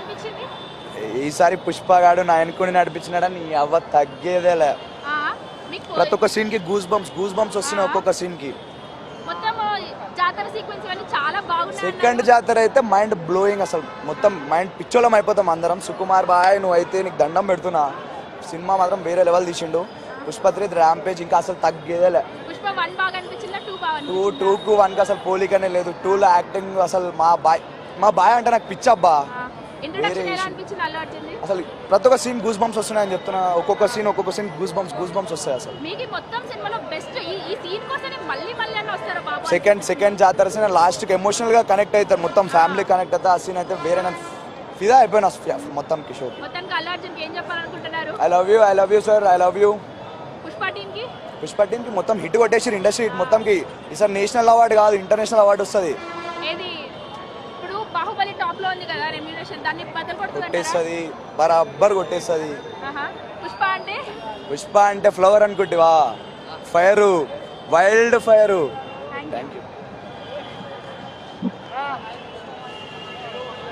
అనిపించింది? ఈసారి పుష్పగాడు నాయనకుని నడిపించినాడని నీ అవ్వ తగ్గేదేలే. ఆ, మీకు ప్రతి ఒక్క సీన్ కి గూస్ బంప్స్ వస్తున్నాయి ఒక్కొక్క సీన్ కి. మొత్తం జాతర సీక్వెన్స్ అన్ని చాలా బాగున్నాయి. సెకండ్ జాతర అయితే మైండ్ బ్లోయింగ్, అసలు మొత్తం మైండ్ పిచ్చోళం అయిపోతాం అందరం. సుకుమార్ బాయ్ నువ్వు అయితే నీకు దండం పెడుతున్నా, సినిమా మాత్రం వేరే లెవెల్ తీసిండు. పుష్ప3 ర్యాంపేజ్ ఇంకా అసలు తగ్గేదేలే. పుష్ప 1 బాగా అనిపించిందా, 2 బాగా 2కు 1కి అసలు పోలికనే లేదు. 2లో యాక్టింగ్ అసలు మా బాయ్ అంటే నాకు పిచ్చబ్బా. ఇంట్రడక్షన్ ఎలా అనిపించింది అల్లు అర్జున్? అసలు ప్రతి ఒక్క సీన్ గూస్ బంప్స్ వస్తున్నాయని చెప్తున్నా. ఒక్కొక్క సీన్ గూస్ బంప్స్ వస్తాయి అసలు. మీకు మొత్తం సినిమాలో బెస్ట్ ఈ సీన్ కోసమే మళ్ళీ అన్న వస్తారా బాబు? సెకండ్ జాతర సీన్ లాస్ట్కి ఎమోషనల్గా కనెక్ట్ అవుతారు, మొత్తం ఫ్యామిలీ కనెక్ట్ అవుతుంది. ఆ సీన్ అయితే వేరే, నేను ఫిదా అయిపోయినా మొత్తం కిషోర్. మొత్తానికి అల్లు అర్జున్కి ఏం చెప్పాలనుకుంటున్నారు? I love you sir, I love you. Pushpa టీంకి మొత్తం హిట్ కొట్టేసి ఇండస్ట్రీ మొత్తంకి. ఈసారి నేషనల్ అవార్డు కాదు, ఇంటర్నేషనల్ అవార్డు వస్తుంది. ఏది ఇప్పుడు బాహుబలి టాప్ లో ఉంది కదా రెమ్యూనరేషన్, దాన్ని బద్దలు కొట్టేస్తుంది, బరాబర్ కొట్టేస్తుంది. పుష్ప అంటే ఫ్లవర్ అనుకుంటివా, fire, wild fire. Thank you.